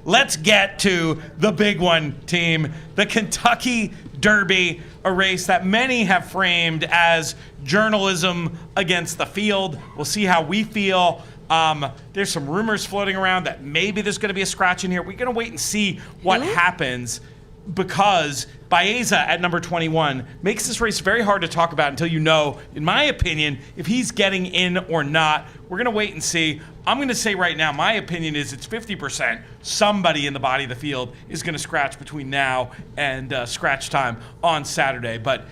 let's get to the big one, team. The Kentucky Derby, a race that many have framed as journalism against the field. We'll see how we feel. There's some rumors floating around that maybe there's going to be a scratch in here. We're going to wait and see what happens, because Baeza at number 21 makes this race very hard to talk about until you know, in my opinion, if he's getting in or not. We're going to wait and see. I'm going to say right now, my opinion is it's 50%. Somebody in the body of the field is going to scratch between now and scratch time on Saturday. But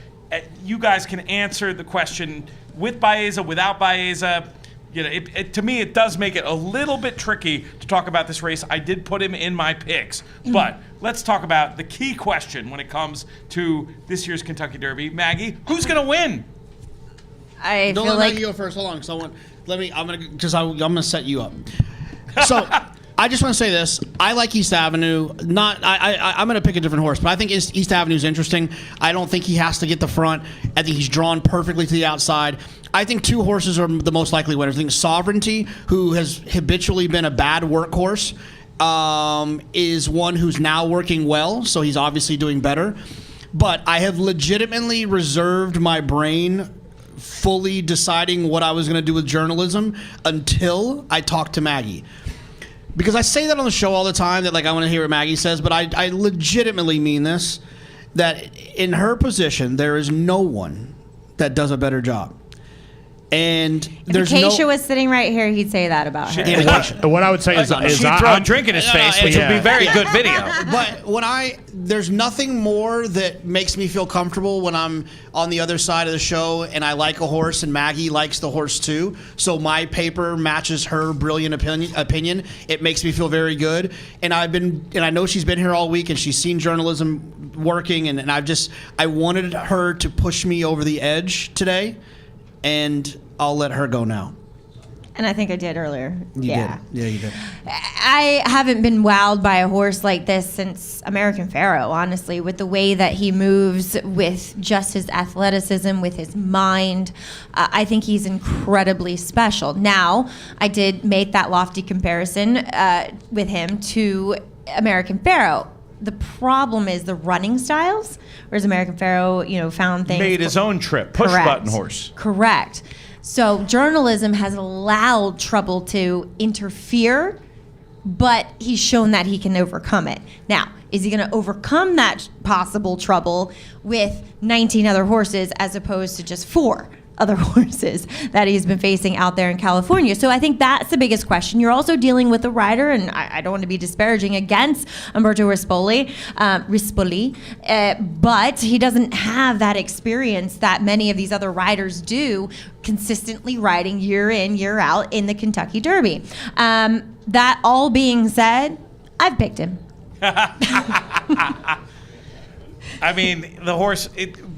you guys can answer the question with Baeza, without Baeza. You know, to me, it does make it a little bit tricky to talk about this race. I did put him in my picks. But let's talk about the key question when it comes to this year's Kentucky Derby. Maggie, who's going to win? Don't let Maggie go first. Hold on. I'm gonna set you up. So I just want to say this. I like East Avenue. I'm gonna pick a different horse, but I think East Avenue is interesting. I don't think he has to get the front. I think he's drawn perfectly to the outside. I think two horses are the most likely winners. I think Sovereignty, who has habitually been a bad workhorse, is one who's now working well, so he's obviously doing better. But I have legitimately reserved my brain fully deciding what I was going to do with journalism until I talked to Maggie. Because I say that on the show all the time, that I want to hear what Maggie says, but I legitimately mean this, that in her position, there is no one that does a better job. And if Acacia was sitting right here, he'd say that about her. What I would say is she'd throw a drink in his face, which would be very good video. But there's nothing more that makes me feel comfortable when I'm on the other side of the show and I like a horse and Maggie likes the horse too. So my paper matches her brilliant opinion. It makes me feel very good. And I know she's been here all week and she's seen journalism working, and I wanted her to push me over the edge today. And I'll let her go now. And I think I did earlier. You did. Yeah, you did. I haven't been wowed by a horse like this since American Pharoah, honestly, with the way that he moves, with just his athleticism, with his mind. I think he's incredibly special. Now, I did make that lofty comparison with him to American Pharoah. The problem is the running styles, whereas American Pharoah, found things. Made his own trip, push-button horse. Correct. So journalism has allowed trouble to interfere, but he's shown that he can overcome it. Now, is he going to overcome that possible trouble with 19 other horses as opposed to just 4 other horses that he's been facing out there in California? So I think that's the biggest question. You're also dealing with a rider, and I don't want to be disparaging against Umberto Rispoli, but he doesn't have that experience that many of these other riders do, consistently riding year in, year out in the Kentucky Derby. That all being said, I've picked him. I mean, the horse,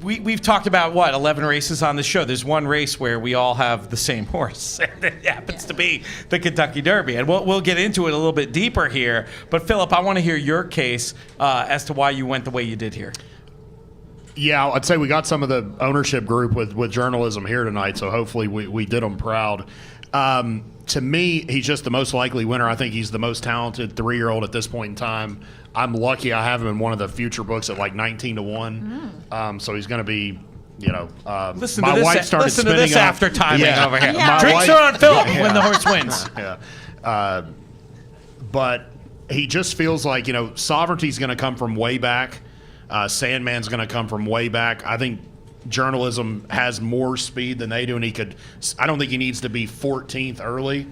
we've talked about, 11 races on the show. There's one race where we all have the same horse, and it happens to be the Kentucky Derby. And we'll get into it a little bit deeper here. But, Phillip, I want to hear your case as to why you went the way you did here. Yeah, I'd say we got some of the ownership group with journalism here tonight, so hopefully we did them proud. To me, he's just the most likely winner. I think he's the most talented 3-year-old at this point in time. I'm lucky I have him in one of the future books at 19-1. So he's going to be, listen my to wife started listen to spinning this up. after timing over here. Yeah. Drinks are on Phillip when the horse wins. But he just feels like, Sovereignty's going to come from way back. Sandman's going to come from way back. I think journalism has more speed than they do, and I don't think he needs to be 14th early.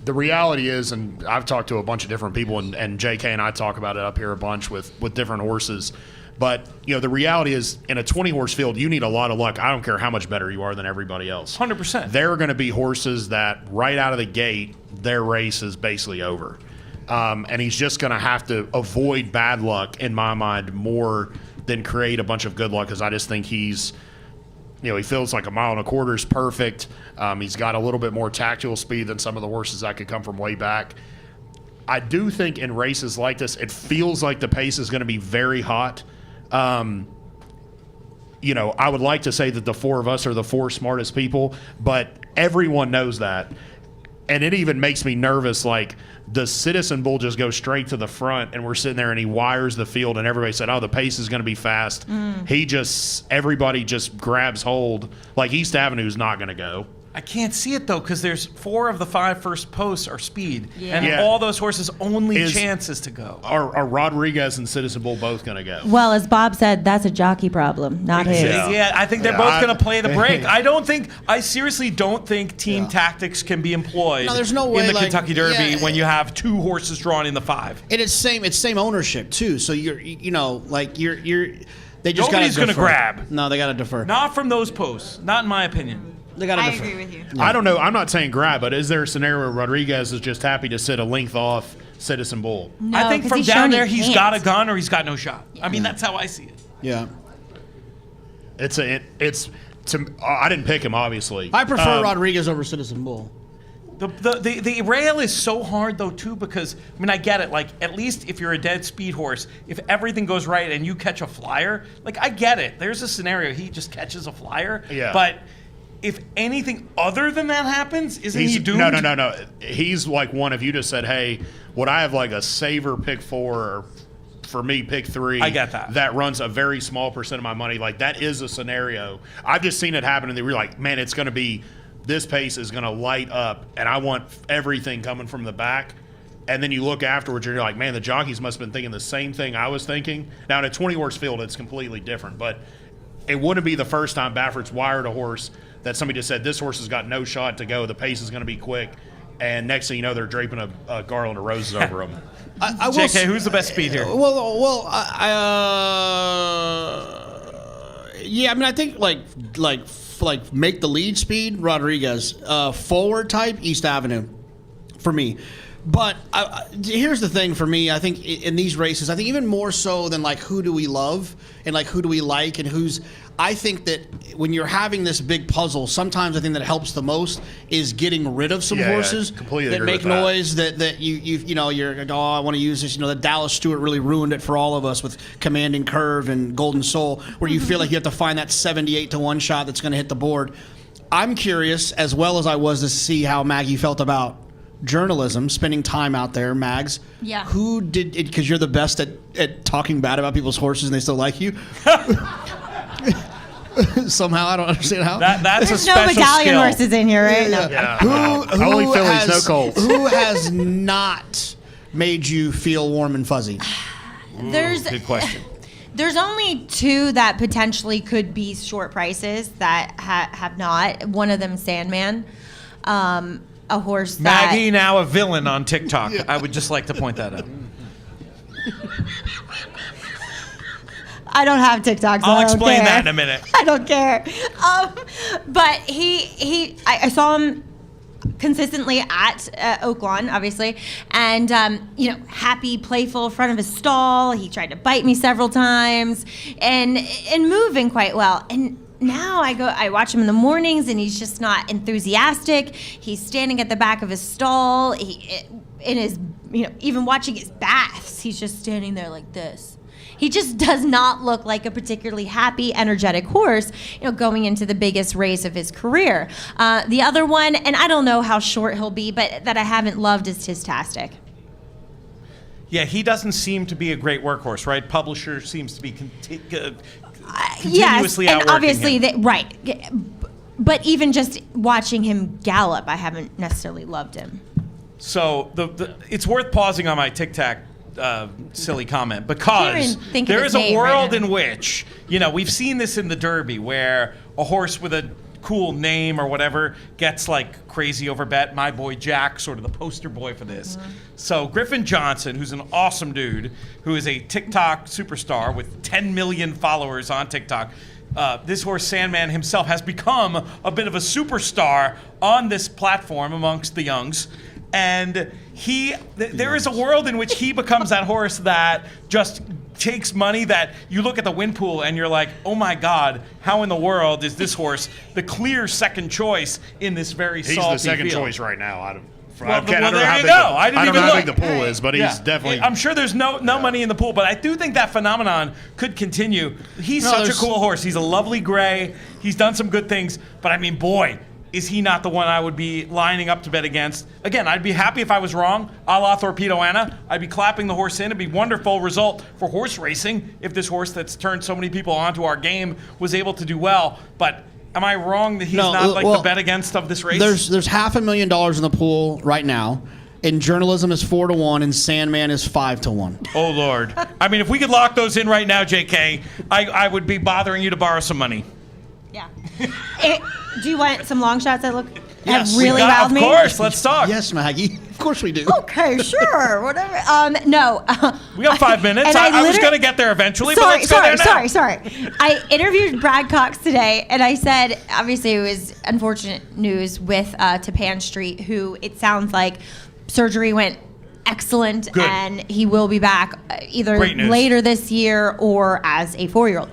The reality is, and I've talked to a bunch of different people, and JK and I talk about it up here a bunch with different horses. But, the reality is, in a 20-horse field, you need a lot of luck. I don't care how much better you are than everybody else. 100%. There are going to be horses that right out of the gate, their race is basically over. And he's just going to have to avoid bad luck, in my mind, more than create a bunch of good luck, because I just think he's – he feels like 1.25 miles is perfect. He's got a little bit more tactical speed than some of the horses that could come from way back. I do think in races like this, it feels like the pace is going to be very hot. I would like to say that the 4 of us are the 4 smartest people, but everyone knows that. And it even makes me nervous, like, does Citizen Bull just go straight to the front and we're sitting there and he wires the field and everybody said, oh, the pace is going to be fast. Everybody just grabs hold. Like East Avenue's not going to go. I can't see it though, because there's 4 of the 5 first posts are speed, Yeah. and Yeah. all those horses' only chance is to go. Are Rodriguez and Citizen Bull both going to go? Well, as Bob said, that's a jockey problem, not his. Yeah, I think they're Yeah, both going to play the break. I seriously don't think team tactics can be employed No, there's no way, in the like, Kentucky Derby yeah. when you have 2 horses drawn in the 5. And it's same ownership too. So you're they just Nobody's going gonna to grab. No, they got to defer. Not from those posts, not in my opinion. They got to I defer. agree with you. I don't know. I'm not saying grab, but is there a scenario where Rodriguez is just happy to sit a length off Citizen Bull? No, I think 'cause from he's down shown he there, he's can't. got a gun or he's got no shot. I mean, that's how I see it. Yeah. I didn't pick him, obviously. I prefer Rodriguez over Citizen Bull. The rail is so hard though too, because I mean I get it, like at least if you're a dead speed horse, if everything goes right and you catch a flyer, like I get it. There's a scenario he just catches a flyer. Yeah. But if anything other than that happens, isn't he doomed? No. He's like one. If you just said, "Hey, would I have like a saver pick 4 or for me pick 3?" I get that. That runs a very small percent of my money. Like that is a scenario. I've just seen it happen, and they were like, "Man, it's going to be this pace is going to light up, and I want everything coming from the back." And then you look afterwards, and you're like, "Man, the jockeys must have been thinking the same thing I was thinking." Now in a 20-horse field, it's completely different, but it wouldn't be the first time Baffert's wired a horse that somebody just said, this horse has got no shot to go, the pace is going to be quick, and next thing you know, they're draping a garland of roses over them. I will JK, who's the best speed here? Yeah, I mean, I think like make the lead speed, Rodriguez. Forward type, East Avenue, for me. But here's the thing for me. I think in these races, I think even more so than like who do we love and like who do we like and who's. I think that when you're having this big puzzle, sometimes I think that helps the most is getting rid of some horses completely that agree make with that. noise. That you're like, oh, I want to use this. The Dallas Stewart really ruined it for all of us with Commanding Curve and Golden Soul, where you feel like you have to find that 78-1 shot that's going to hit the board. I'm curious, as well as I was, to see how Maggie felt about journalism, spending time out there, Mags. Yeah. Who did it? Because you're the best at talking bad about people's horses and they still like you. Somehow, I don't understand how. That's There's a no special medallion skill. horses in here, right? No. Yeah. Who Only Phillies, has, no Colts. Who has not made you feel warm and fuzzy? Good question. There's only 2 that potentially could be short prices that have not. One of them, Sandman, a horse that Maggie now a villain on TikTok. I would just like to point that out. I don't have TikTok, so I'll I don't explain care. that in a minute. I don't care. But I saw him consistently at Oaklawn, obviously, and happy, playful, front of his stall. He tried to bite me several times, and moving quite well. And now I watch him in the mornings, and he's just not enthusiastic. He's standing at the back of his stall. Even watching his baths, he's just standing there like this. He just does not look like a particularly happy, energetic horse, going into the biggest race of his career. The other one, and I don't know how short he'll be, but that I haven't loved is Tistastic. Yeah, he doesn't seem to be a great workhorse, right? Publisher seems to be continuously Yes, and outworking obviously, him. right. But even just watching him gallop, I haven't necessarily loved him. So it's worth pausing on my tic-tac silly comment because there is a world in which, we've seen this in the Derby where a horse with a cool name or whatever gets like crazy over bet. My boy Jack, sort of the poster boy for this. Mm-hmm. So Griffin Johnson, who's an awesome dude, who is a TikTok superstar with 10 million followers on TikTok. This horse, Sandman himself, has become a bit of a superstar on this platform amongst the youngs. And there is a world in which he becomes that horse that just takes money that you look at the win pool and you're like, oh my God, how in the world is this horse the clear second choice in this very salty field? He's the second choice right now. I don't Well, know there how you big go. I don't know how big the pool is, but he's definitely. I'm sure there's no money in the pool, but I do think that phenomenon could continue. He's such a cool horse. He's a lovely gray. He's done some good things, but I mean, boy, is he not the one I would be lining up to bet against? Again, I'd be happy if I was wrong, a la Torpedo Anna. I'd be clapping the horse in. It'd be a wonderful result for horse racing if this horse that's turned so many people onto our game was able to do well. But am I wrong that he's not the bet against of this race? There's $500,000 in the pool right now. And Journalism is 4-1, and Sandman is 5-1. Oh, Lord. I mean, if we could lock those in right now, JK, I would be bothering you to borrow some money. Yeah. Do you want some long shots that look Yes. have really wowed me? Of course, let's talk. Yes, Maggie. Of course we do. Okay, sure, whatever. No. We got 5 minutes. And I was going to get there eventually, but let's go there now. Sorry. I interviewed Brad Cox today, and I said, obviously it was unfortunate news with Tapan Street, who it sounds like surgery went excellent, Good. and he will be back either later this year or as a 4-year-old.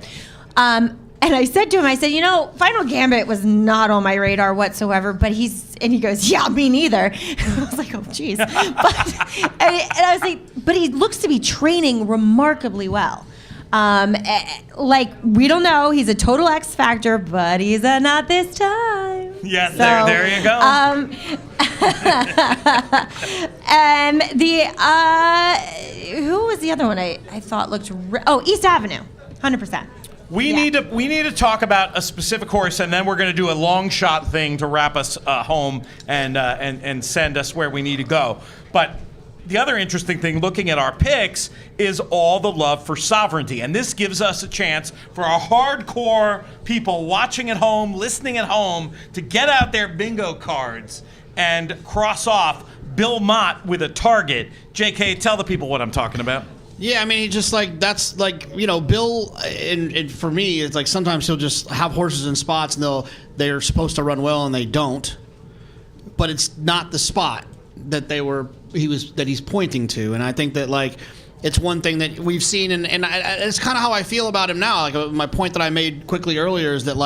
And I said to him, Final Gambit was not on my radar whatsoever, but and he goes, yeah, me neither. I was like, oh, geez. And I was like, but he looks to be training remarkably well. We don't know. He's a total X factor, but he's a not this time. Yeah, so, there you go. And who was the other one I thought looked, East Avenue, 100%. We need to talk about a specific horse, and then we're going to do a long shot thing to wrap us home and send us where we need to go. But the other interesting thing, looking at our picks, is all the love for Sovereignty, and this gives us a chance for our hardcore people watching at home, listening at home, to get out their bingo cards and cross off Bill Mott with a target. JK, tell the people what I'm talking about. Yeah, I mean, he just Bill, and for me, it's like sometimes he'll just have horses in spots and they're supposed to run well and they don't, but it's not the spot that he's pointing to, and I think that it's one thing that we've seen, and it's kind of how I feel about him now. My point that I made quickly earlier is that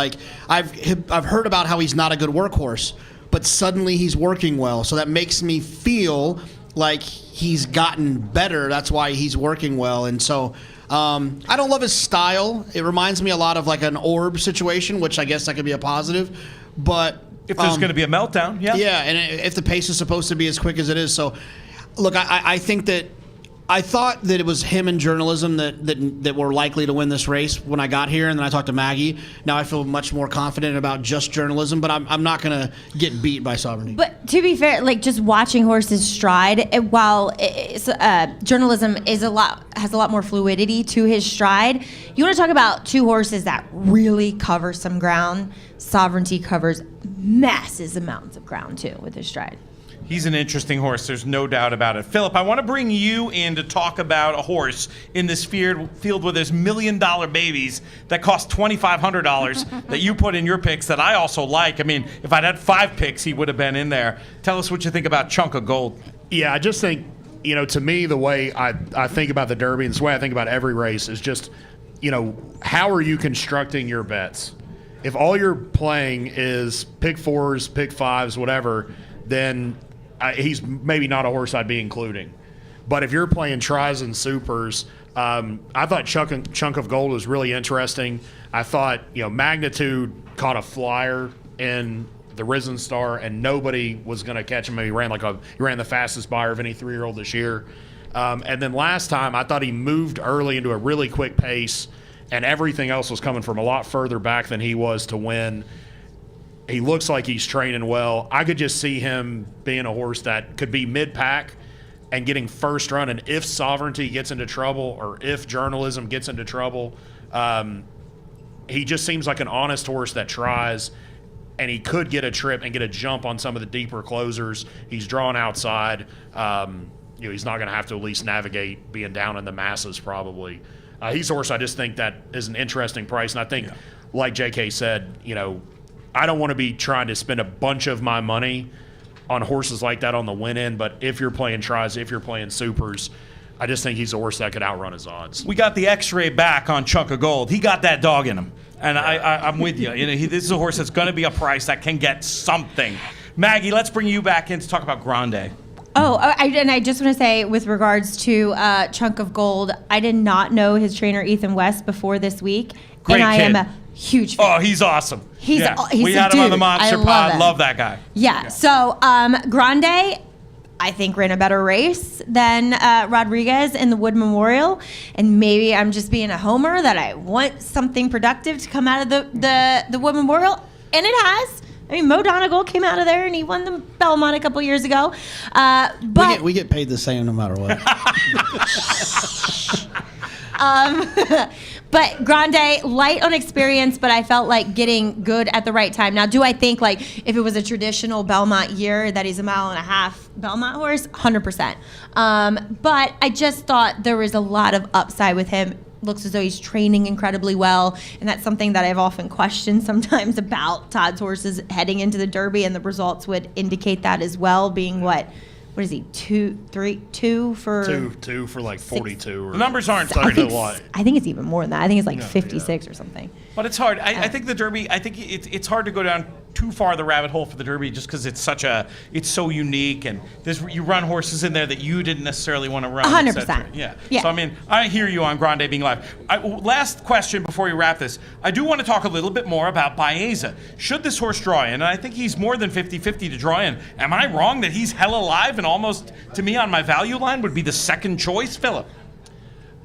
I've heard about how he's not a good workhorse, but suddenly he's working well, so that makes me feel like he's gotten better. That's why he's working well. And so I don't love his style. It reminds me a lot of an Orb situation, which I guess that could be a positive. But if there's going to be a meltdown, yeah. Yeah, and if the pace is supposed to be as quick as it is. So, look, I think that I thought that it was him and Journalism that were likely to win this race when I got here, and then I talked to Maggie. Now I feel much more confident about just Journalism, but I'm not going to get beat by Sovereignty. But to be fair, just watching horses stride, while Journalism has a lot more fluidity to his stride, you want to talk about two horses that really cover some ground. Sovereignty covers massive amounts of ground, too, with his stride. He's an interesting horse. There's no doubt about it. Phillip, I want to bring you in to talk about a horse in this field where there's $1 million babies that cost $2,500 that you put in your picks that I also like. I mean, if I'd had 5 picks, he would have been in there. Tell us what you think about Chunk of Gold. Yeah, I just think, to me, the way I think about the Derby and the way I think about every race is just, how are you constructing your bets? If all you're playing is pick 4s, pick 5s, whatever, then he's maybe not a horse I'd be including. But if you're playing tries and supers, I thought Chunk of Gold was really interesting. I thought, Magnitude caught a flyer in the Risen Star, and nobody was going to catch him. He ran the fastest buyer of any 3-year-old this year. And then last time, I thought he moved early into a really quick pace, and everything else was coming from a lot further back than he was to win. He looks like he's training well. I could just see him being a horse that could be mid-pack and getting first run. And if Sovereignty gets into trouble or if Journalism gets into trouble, he just seems like an honest horse that tries, and he could get a trip and get a jump on some of the deeper closers. He's drawn outside. He's not going to have to at least navigate being down in the masses probably. He's a horse I just think that is an interesting price. And I think, like JK said, I don't want to be trying to spend a bunch of my money on horses like that on the win end, but if you're playing tries, if you're playing supers, I just think he's a horse that could outrun his odds. We got the X-ray back on Chunk of Gold. He got that dog in him, and I'm with you. This is a horse that's going to be a price that can get something. Maggie, let's bring you back in to talk about Grande. I just want to say, with regards to Chunk of Gold, I did not know his trainer Ethan West before this week, Great and I kid. am Huge fan. Oh, he's awesome. He's we a had him on the dude. Monster I love Pod. him. Love that guy. Yeah. So Grande, I think, ran a better race than Rodriguez in the Wood Memorial, and maybe I'm just being a homer that I want something productive to come out of the Wood Memorial, and it has. I mean, Mo Donegal came out of there and he won the Belmont a couple years ago. But we get paid the same no matter what. But Grande, light on experience, but I felt like getting good at the right time. Now, do I think like if it was a traditional Belmont year that he's a 1.5 mile Belmont horse? 100%. But I just thought there was a lot of upside with him. Looks as though he's training incredibly well, and that's something that I've often questioned sometimes about Todd's horses heading into the Derby, and the results would indicate that as well, being what is he, two for like 42 or The numbers aren't starting to lie. I think it's even more than that. I think it's like 56 or something. But it's hard. I think the Derby. I think it's hard to go down too far the rabbit hole for the Derby just because it's so unique, and you run horses in there that you didn't necessarily want to run. 100%. Yeah. Yeah. So I mean, I hear you on Grande being live. Last question before we wrap this. I do want to talk a little bit more about Baeza. Should this horse draw in? And I think he's more than 50-50 to draw in. Am I wrong that he's hella live and almost to me on my value line would be the second choice, Phillip?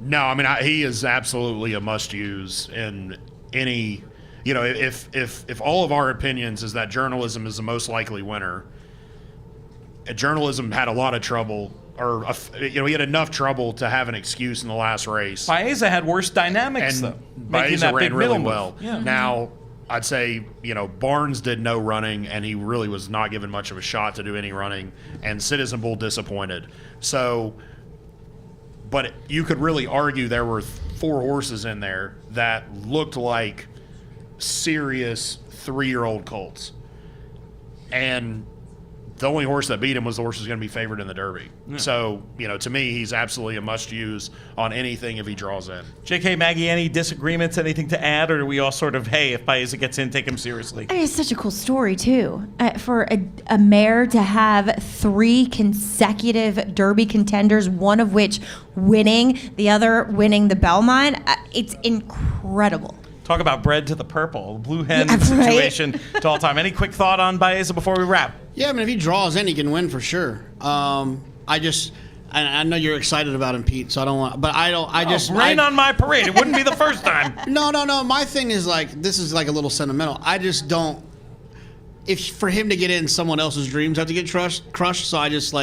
No, I mean he is absolutely a must-use in any. You know, if all of our opinions is that journalism is the most likely winner, journalism had a lot of trouble, or he had enough trouble to have an excuse in the last race. Baeza had worse dynamics, And though, making Baeza that big ran really middle well. move. Yeah. Now, I'd say, Barnes did no running, and he really was not given much of a shot to do any running, and Citizen Bull disappointed. So, but you could really argue there were 4 horses in there that looked like serious 3-year-old colts. And the only horse that beat him was the horse who's going to be favored in the Derby. Yeah. So, to me, he's absolutely a must-use on anything if he draws in. JK, Maggie, any disagreements, anything to add, or are we all sort of, hey, if Baeza gets in, take him seriously? I mean, it's such a cool story, too. For a mare to have 3 consecutive Derby contenders, one of which winning, the other winning the Belmont, it's incredible. Talk about bread to the purple, blue hen Yeah, right. situation to all time. Any quick thought on Baeza before we wrap? Yeah, I mean, if he draws in, he can win for sure. I know you're excited about him, Pete. So I don't want, but I don't. I just rain on my parade. It wouldn't be the first time. No. My thing is this is like a little sentimental. I just don't. If for him to get in, someone else's dreams have to get crushed. So I just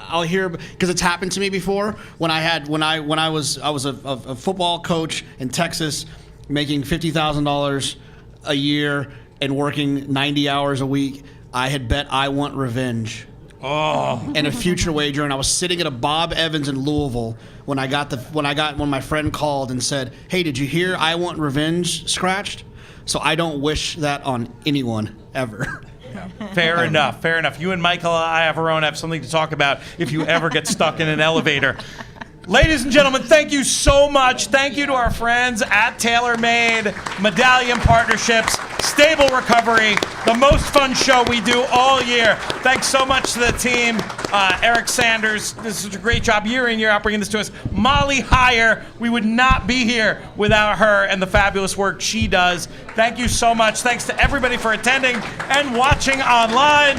I'll hear, because it's happened to me before when I was a football coach in Texas, making $50,000 a year and working 90 hours a week. I had bet I want revenge. And a future wager, and I was sitting at a Bob Evans in Louisville when my friend called and said, "Hey, did you hear I want revenge scratched?" So I don't wish that on anyone ever. Fair enough. You and Michael Iavarone have something to talk about if you ever get stuck in an elevator. Ladies and gentlemen, thank you so much. Thank you to our friends at TaylorMade, Medallion Partnerships, Stable Recovery, the most fun show we do all year. Thanks so much to the team. Eric Sanders, this is a great job year in, year out bringing this to us. Molly Heyer, we would not be here without her and the fabulous work she does. Thank you so much. Thanks to everybody for attending and watching online.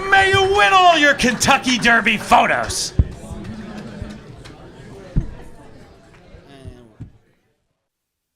May you win all your Kentucky Derby photos.